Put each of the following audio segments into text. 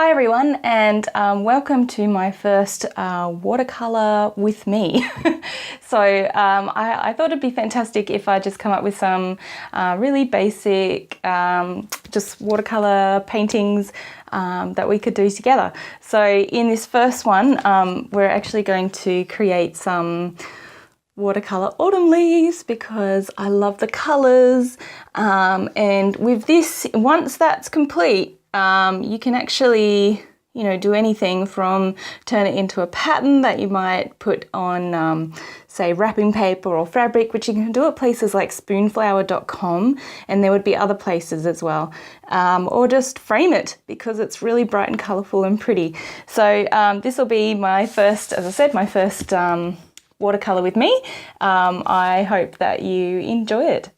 Hi everyone, and welcome to my first watercolour with me. I thought it'd be fantastic if I just come up with some really basic just watercolour paintings that we could do together. So in this first one, we're actually going to create some watercolour autumn leaves because I love the colours, and with this, once that's complete, you can actually, do anything from turn it into a pattern that you might put on, say, wrapping paper or fabric, which you can do at places like spoonflower.com, and there would be other places as well, or just frame it because it's really bright and colourful and pretty. So this will be my first, as I said, my first watercolour with me. I hope that you enjoy it.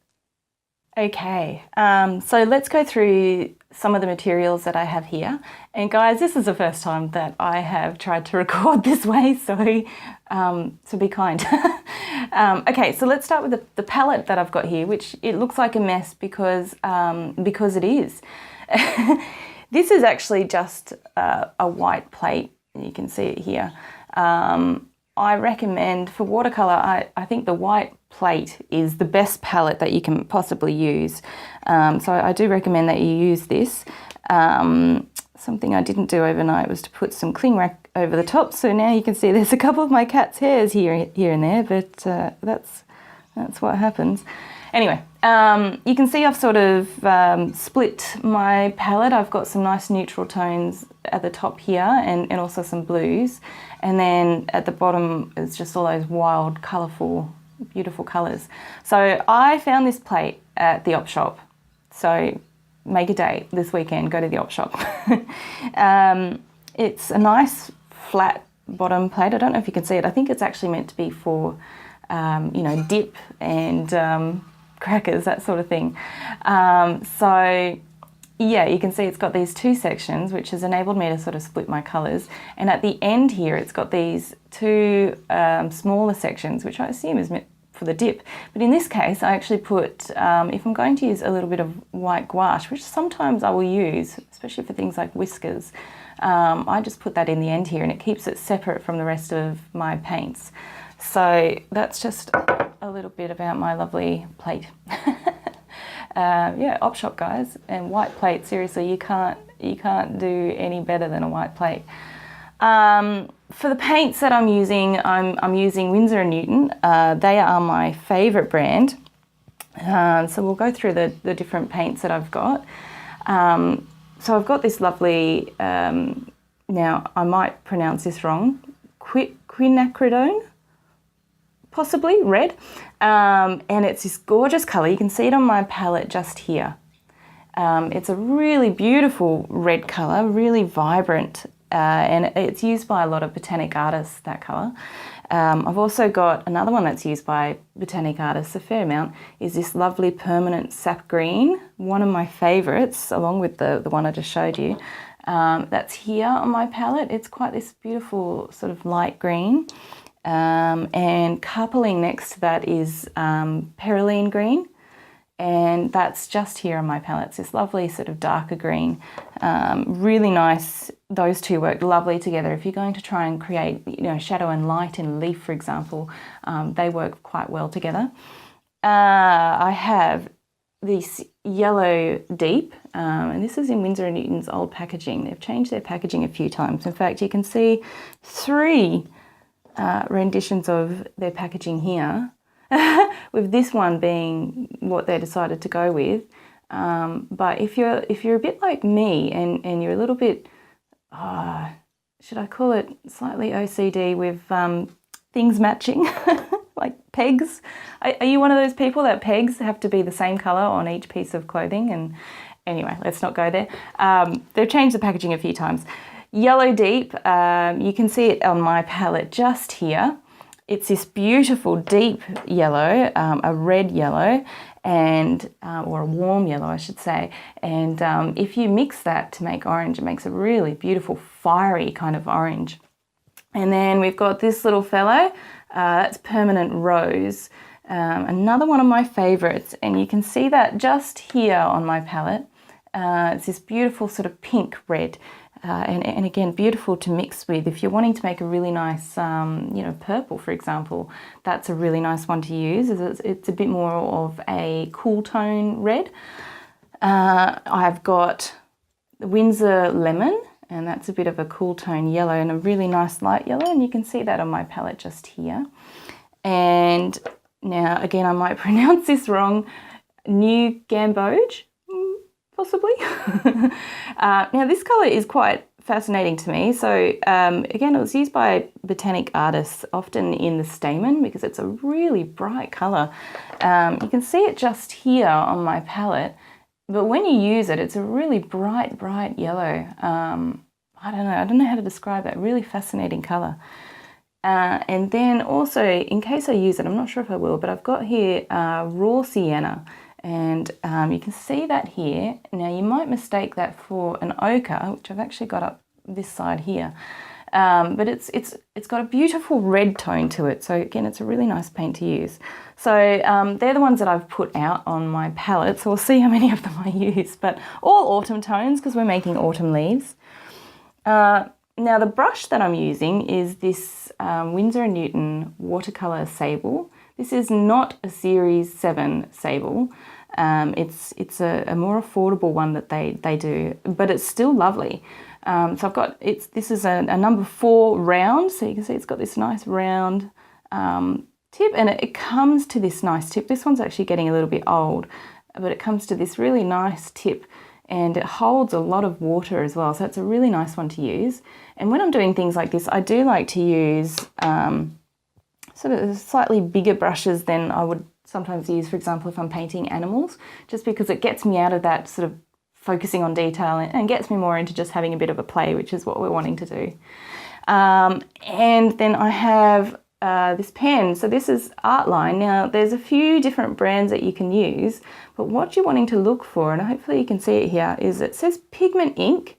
Okay, so let's go through some of the materials that I have here. And guys, this is the first time that I have tried to record this way, so be kind. Okay, so let's start with the palette that I've got here, which it looks like a mess because it is. This is actually just a white plate, and you can see it here. I recommend for watercolour, I think the white plate is the best palette that you can possibly use. So I do recommend that you use this. Something I didn't do overnight was to put some cling wrap over the top. So now you can see there's a couple of my cat's hairs here and there, but that's what happens. Anyway, you can see I've sort of split my palette. I've got some nice neutral tones at the top here and also some blues. And then at the bottom is just all those wild, colourful, beautiful colours. So I found this plate at the op shop. So make a date this weekend, go to the op shop. It's a nice flat bottom plate. I don't know if you can see it. I think it's actually meant to be for, dip and crackers, that sort of thing. Yeah, you can see it's got these two sections, which has enabled me to sort of split my colours. And at the end here, it's got these two smaller sections, which I assume is meant for the dip. But in this case, I actually put, if I'm going to use a little bit of white gouache, which sometimes I will use, especially for things like whiskers, I just put that in the end here and it keeps it separate from the rest of my paints. So that's just a little bit about my lovely plate. Yeah, op shop guys, and white plate, seriously, you can't do any better than a white plate. For the paints that I'm using, I'm using Winsor Newton. They are my favourite brand. So we'll go through the different paints that I've got. So I've got this lovely, now I might pronounce this wrong, quinacridone, possibly red, and it's this gorgeous colour. You can see it on my palette just here. It's a really beautiful red colour, really vibrant, and it's used by a lot of botanic artists, that colour. I've also got another one that's used by botanic artists a fair amount, is this lovely permanent sap green, one of my favourites, along with the one I just showed you. That's here on my palette. It's quite this beautiful sort of light green. And coupling next to that is perylene green, and that's just here on my palette. It's this lovely sort of darker green, really nice. Those two work lovely together. If you're going to try and create, shadow and light in a leaf, for example, they work quite well together. I have this yellow deep, and this is in Winsor & Newton's old packaging. They've changed their packaging a few times. In fact, you can see 3 renditions of their packaging here, with this one being what they decided to go with. But if you're a bit like me and you're a little bit, should I call it slightly OCD with things matching, like pegs? Are you one of those people that pegs have to be the same colour on each piece of clothing? And anyway, let's not go there. They've changed the packaging a few times. Yellow deep, you can see it on my palette just here. It's this beautiful deep yellow, a red yellow, and or a warm yellow, I should say. And if you mix that to make orange, it makes a really beautiful, fiery kind of orange. And then we've got this little fellow, that's permanent rose, another one of my favourites. And you can see that just here on my palette. It's this beautiful sort of pink red. And again, beautiful to mix with. If you're wanting to make a really nice, you know, purple, for example, that's a really nice one to use. It's a bit more of a cool tone red. I've got Winsor Lemon, and that's a bit of a cool tone yellow and a really nice light yellow, and you can see that on my palette just here. And now, again, I might pronounce this wrong, New Gamboge, possibly. Now, this colour is quite fascinating to me. So, again, it was used by botanic artists, often in the stamen, because it's a really bright colour. You can see it just here on my palette. But when you use it, it's a really bright, bright yellow. I don't know how to describe that. Really fascinating colour. And then also, in case I use it, I'm not sure if I will, but I've got here raw sienna. And you can see that here. Now, you might mistake that for an ochre, which I've actually got up this side here. But it's got a beautiful red tone to it. So again, it's a really nice paint to use. So they're the ones that I've put out on my palette. So we'll see how many of them I use, but all autumn tones because we're making autumn leaves. Now the brush that I'm using is this Winsor Newton Watercolour Sable. This is not a Series 7 Sable. It's a more affordable one that they do, but it's still lovely. So I've got, this is a number 4 round, so you can see it's got this nice round tip, and it comes to this nice tip. This one's actually getting a little bit old, but it comes to this really nice tip, and it holds a lot of water as well, so it's a really nice one to use. And when I'm doing things like this, I do like to use sort of slightly bigger brushes than I would sometimes use, for example, if I'm painting animals, just because it gets me out of that sort of focusing on detail and gets me more into just having a bit of a play, which is what we're wanting to do. And then I have this pen. So this is Artline. Now, there's a few different brands that you can use, but what you're wanting to look for, and hopefully you can see it here, is it says pigment ink,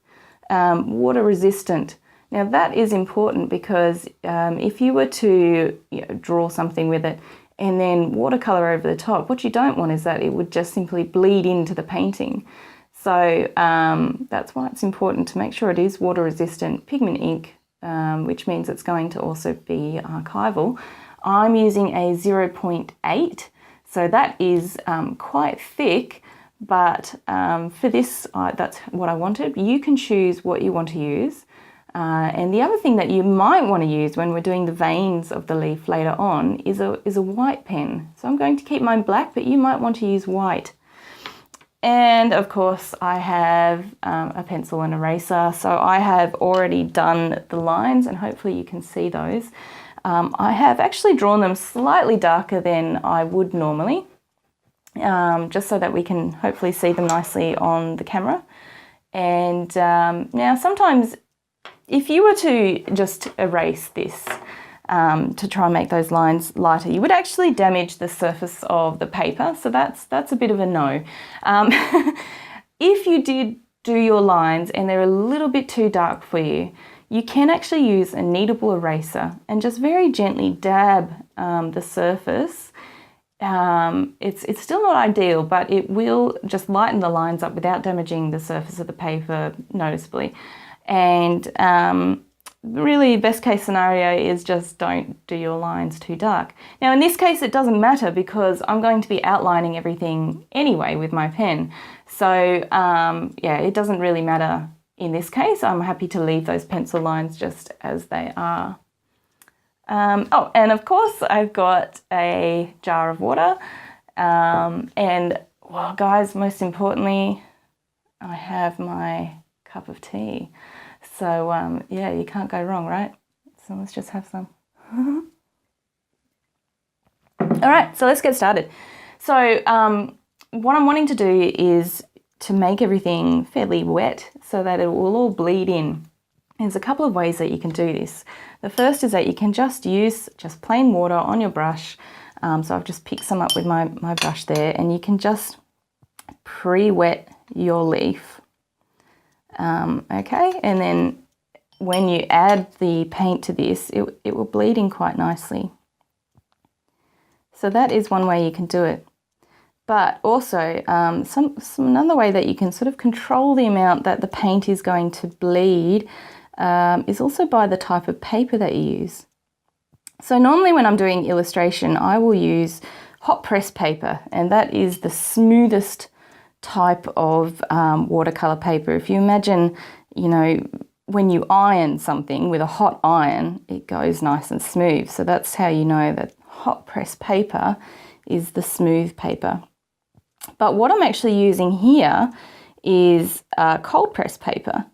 water resistant. Now that is important because if you were to draw something with it and then watercolour over the top, what you don't want is that it would just simply bleed into the painting. So that's why it's important to make sure it is water resistant pigment ink, which means it's going to also be archival. I'm using a 0.8, so that is quite thick, but for this, that's what I wanted. You can choose what you want to use. And the other thing that you might want to use when we're doing the veins of the leaf later on is a white pen. So I'm going to keep mine black, but you might want to use white. And of course I have a pencil and eraser. So I have already done the lines, and hopefully you can see those. I have actually drawn them slightly darker than I would normally, just so that we can hopefully see them nicely on the camera. And now sometimes if you were to just erase this to try and make those lines lighter, you would actually damage the surface of the paper. So that's a bit of a no. If you did do your lines and they're a little bit too dark for you, you can actually use a kneadable eraser and just very gently dab the surface. It's still not ideal, but it will just lighten the lines up without damaging the surface of the paper noticeably. And really, best case scenario is just don't do your lines too dark. Now in this case it doesn't matter because I'm going to be outlining everything anyway with my pen. So yeah, it doesn't really matter in this case. I'm happy to leave those pencil lines just as they are. Oh, and of course I've got a jar of water. And well, guys, most importantly, I have my cup of tea. So yeah, you can't go wrong, right? So let's just have some. All right, so let's get started. So what I'm wanting to do is to make everything fairly wet so that it will all bleed in. There's a couple of ways that you can do this. The first is that you can just use just plain water on your brush. So I've just picked some up with my brush there, and you can just pre-wet your leaf. Okay, and then when you add the paint to this, it will bleed in quite nicely. So that is one way you can do it. But also another way that you can sort of control the amount that the paint is going to bleed is also by the type of paper that you use. So normally when I'm doing illustration, I will use hot press paper, and that is the smoothest type of watercolor paper. If you imagine, you know, when you iron something with a hot iron, it goes nice and smooth. So that's how you know that hot press paper is the smooth paper. But what I'm actually using here is cold press paper.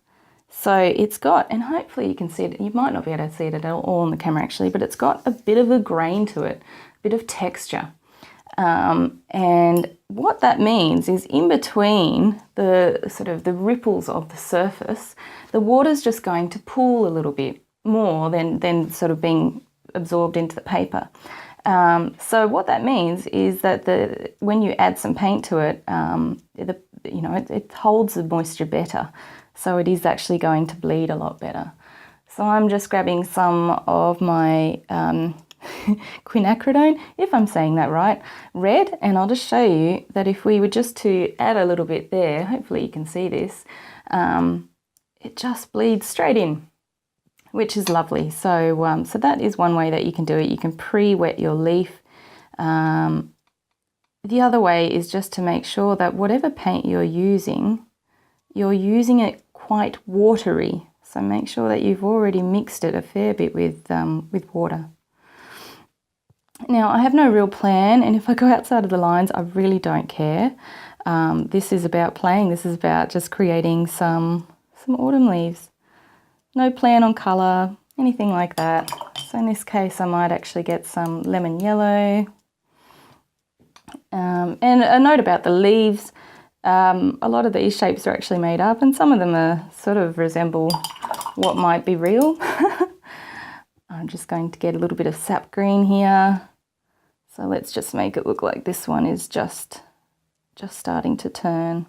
So it's got, and hopefully you can see it, you might not be able to see it at all on the camera actually, but it's got a bit of a grain to it, a bit of texture. And what that means is in between the sort of the ripples of the surface, the water's just going to pool a little bit more than sort of being absorbed into the paper. So what that means is that when you add some paint to it, it holds the moisture better. So it is actually going to bleed a lot better. So I'm just grabbing some of my quinacridone, if I'm saying that right, red, and I'll just show you that if we were just to add a little bit there, hopefully you can see this, it just bleeds straight in, which is lovely. So, so that is one way that you can do it. You can pre-wet your leaf. The other way is just to make sure that whatever paint you're using it quite watery. So make sure that you've already mixed it a fair bit with water. Now I have no real plan, and if I go outside of the lines, I really don't care. This is about playing. This is about just creating some autumn leaves. No plan on colour, anything like that. So in this case, I might actually get some lemon yellow. And a note about the leaves. A lot of these shapes are actually made up, and some of them are sort of resemble what might be real. I'm just going to get a little bit of sap green here. So let's just make it look like this one is just starting to turn.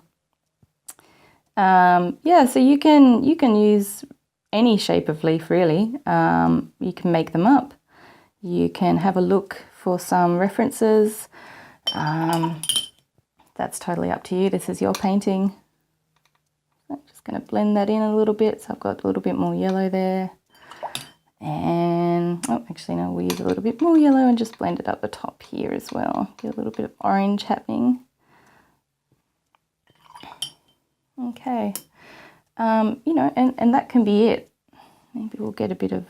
Yeah, so you can use any shape of leaf really. You can make them up. You can have a look for some references. That's totally up to you. This is your painting. I'm just going to blend that in a little bit. So I've got a little bit more yellow there. And, oh, actually no, we'll use a little bit more yellow and just blend it up the top here as well. Get a little bit of orange happening. Okay. You know, and that can be it. Maybe we'll get a bit of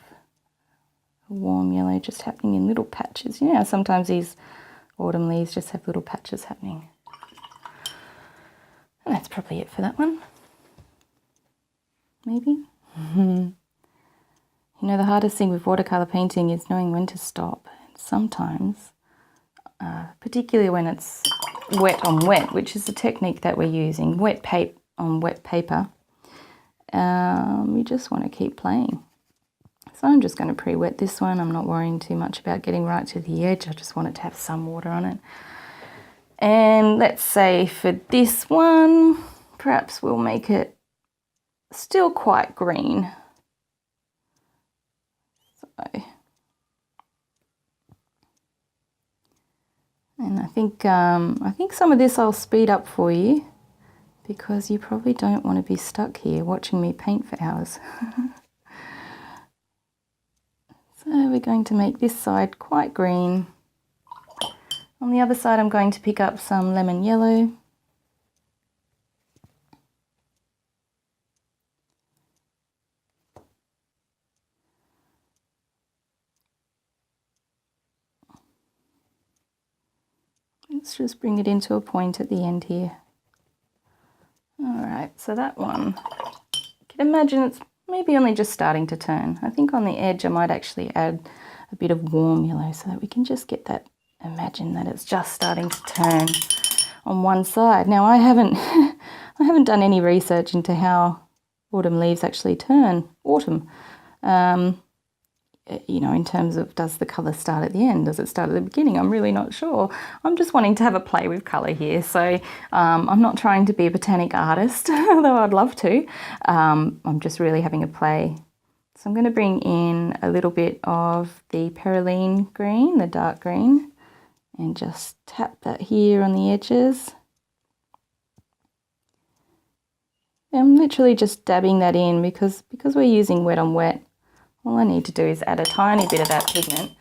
warm yellow just happening in little patches. You know, sometimes these autumn leaves just have little patches happening. And that's probably it for that one. Maybe. You know, the hardest thing with watercolour painting is knowing when to stop. Sometimes, particularly when it's wet on wet, which is the technique that we're using, wet paint on wet paper, you just want to keep playing. So I'm just going to pre-wet this one. I'm not worrying too much about getting right to the edge. I just want it to have some water on it. And let's say for this one, perhaps we'll make it still quite green. So, and I think some of this I'll speed up for you because you probably don't want to be stuck here watching me paint for hours. So we're going to make this side quite green. On the other side, I'm going to pick up some lemon yellow. Let's just bring it into a point at the end here. All right, so that one, you can imagine it's maybe only just starting to turn. I think on the edge I might actually add a bit of warm yellow so that we can just get that, imagine that it's just starting to turn on one side. Now I haven't done any research into how autumn leaves actually turn autumn. You know, in terms of does the colour start at the end? Does it start at the beginning? I'm really not sure. I'm just wanting to have a play with colour here. So I'm not trying to be a botanic artist, although I'd love to. I'm just really having a play. So I'm going to bring in a little bit of the perylene green, the dark green, and just tap that here on the edges. I'm literally just dabbing that in because we're using wet on wet. All I need to do is add a tiny bit of that pigment,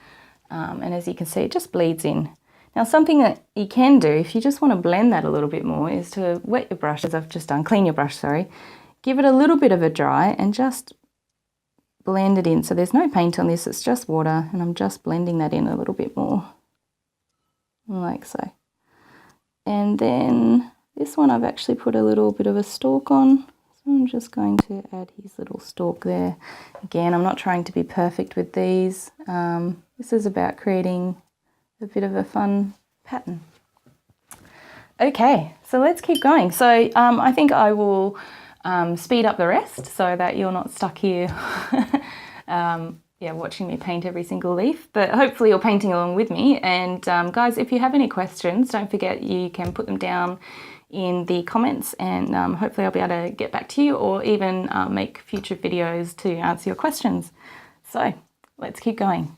and as you can see, it just bleeds in. Now, something that you can do if you just want to blend that a little bit more is to wet your brush, as I've just done, clean your brush, sorry, give it a little bit of a dry and just blend it in. So there's no paint on this, it's just water, and I'm just blending that in a little bit more, like so. And then this one I've actually put a little bit of a stalk on, so I'm just going to add his little stalk there. Again, I'm not trying to be perfect with these. This is about creating a bit of a fun pattern. Okay, so let's keep going. So I think I will speed up the rest so that you're not stuck here yeah, watching me paint every single leaf, but hopefully you're painting along with me. And guys, if you have any questions, don't forget you can put them down in the comments, and hopefully I'll be able to get back to you, or even make future videos to answer your questions. So let's keep going.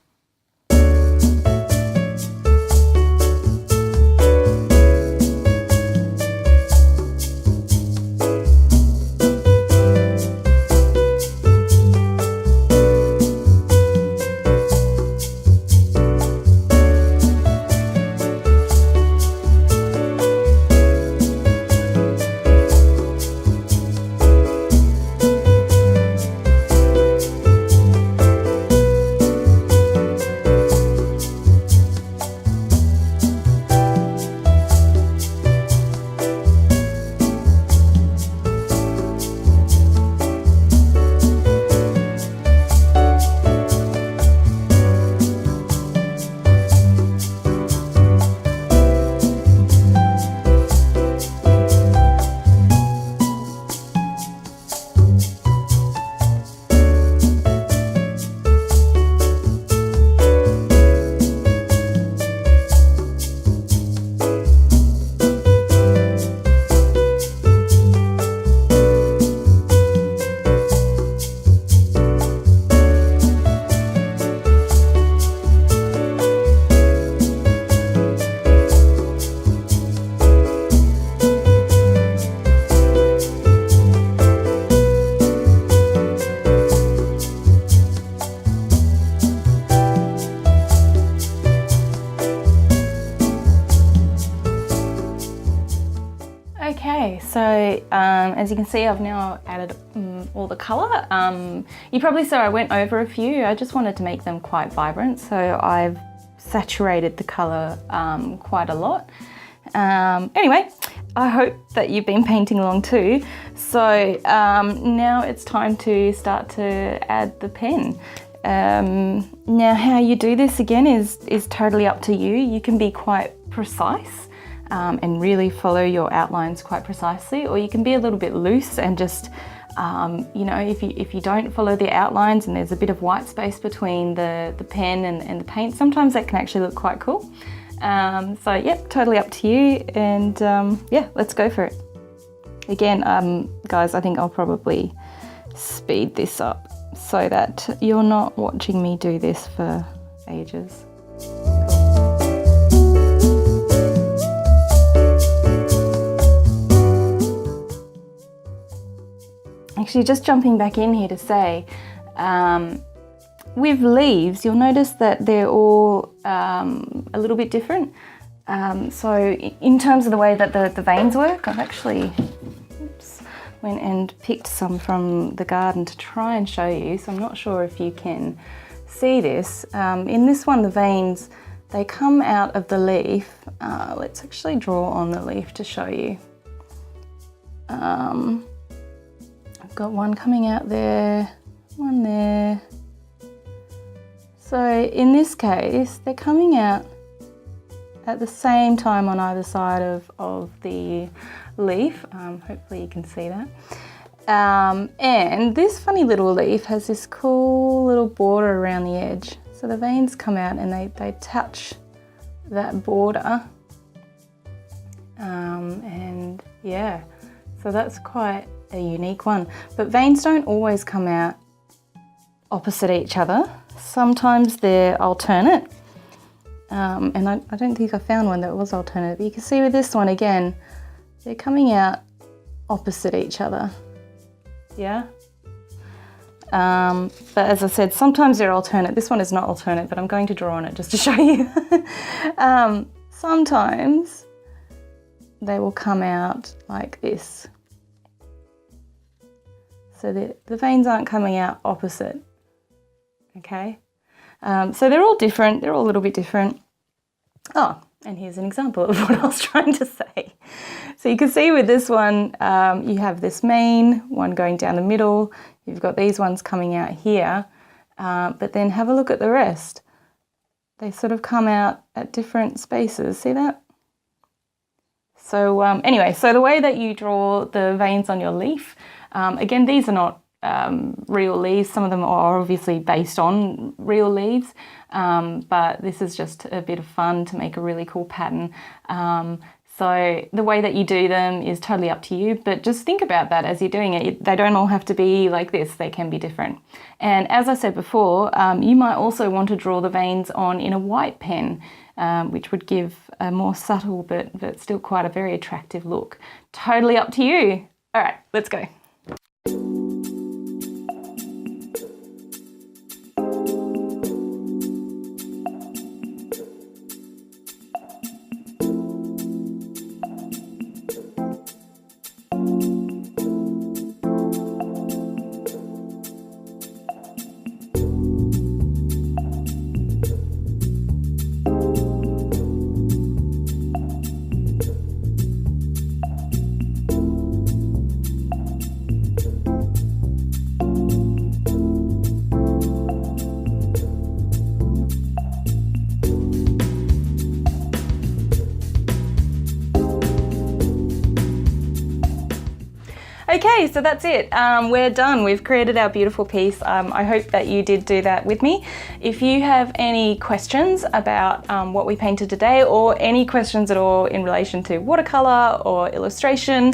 Okay, so as you can see, I've now added all the colour. You probably saw I went over a few. I just wanted to make them quite vibrant, so I've saturated the colour quite a lot. Anyway, I hope that you've been painting along too. So now it's time to start to add the pen. Now how you do this again is totally up to you. You can be quite precise and really follow your outlines quite precisely, or you can be a little bit loose and just you know, if you don't follow the outlines and there's a bit of white space between the pen and the paint, sometimes that can actually look quite cool. So yeah, totally up to you, and yeah, let's go for it. Again, guys, I think I'll probably speed this up so that you're not watching me do this for ages. Actually, just jumping back in here to say, with leaves, you'll notice that they're all a little bit different. So in terms of the way that the veins work, I've actually went and picked some from the garden to try and show you. So I'm not sure if you can see this. In this one, the veins, they come out of the leaf. Let's actually draw on the leaf to show you. I've got one coming out there, one there. So in this case, they're coming out at the same time on either side of the leaf. Hopefully you can see that. And this funny little leaf has this cool little border around the edge. So the veins come out and they touch that border. And yeah, so that's quite a unique one. But veins don't always come out opposite each other. Sometimes they're alternate. And I don't think I found one that was alternate, but you can see with this one again, they're coming out opposite each other. Yeah. But as I said, sometimes they're alternate. This one is not alternate, but I'm going to draw on it just to show you. Sometimes they will come out like this. So the veins aren't coming out opposite, okay? So they're all different, they're all a little bit different. Oh, and here's an example of what I was trying to say. So you can see with this one, you have this main one going down the middle, you've got these ones coming out here, but then have a look at the rest. They sort of come out at different spaces, see that? So anyway, so the way that you draw the veins on your leaf, again, these are not real leaves. Some of them are obviously based on real leaves, but this is just a bit of fun to make a really cool pattern. So the way that you do them is totally up to you, but just think about that as you're doing it. They don't all have to be like this, they can be different. And as I said before, you might also want to draw the veins on in a white pen, which would give a more subtle but still quite a very attractive look. Totally up to you. All right, let's go. Okay, so that's it. We're done. We've created our beautiful piece. I hope that you did do that with me. If you have any questions about what we painted today, or any questions at all in relation to watercolour or illustration,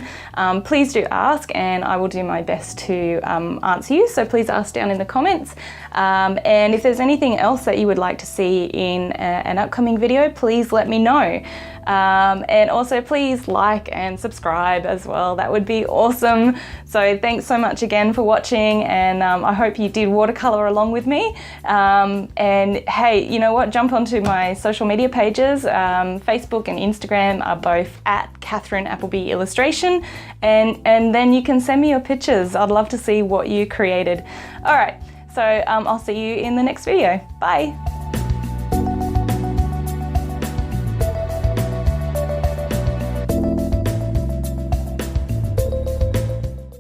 please do ask and I will do my best to answer you. So please ask down in the comments. And if there's anything else that you would like to see in an upcoming video, please let me know. And also please like and subscribe as well. That would be awesome. So thanks so much again for watching, and I hope you did watercolor along with me. And hey, you know what? Jump onto my social media pages. Facebook and Instagram are both at Katherine Appleby Illustration, and then you can send me your pictures. I'd love to see what you created. All right, so I'll see you in the next video. Bye.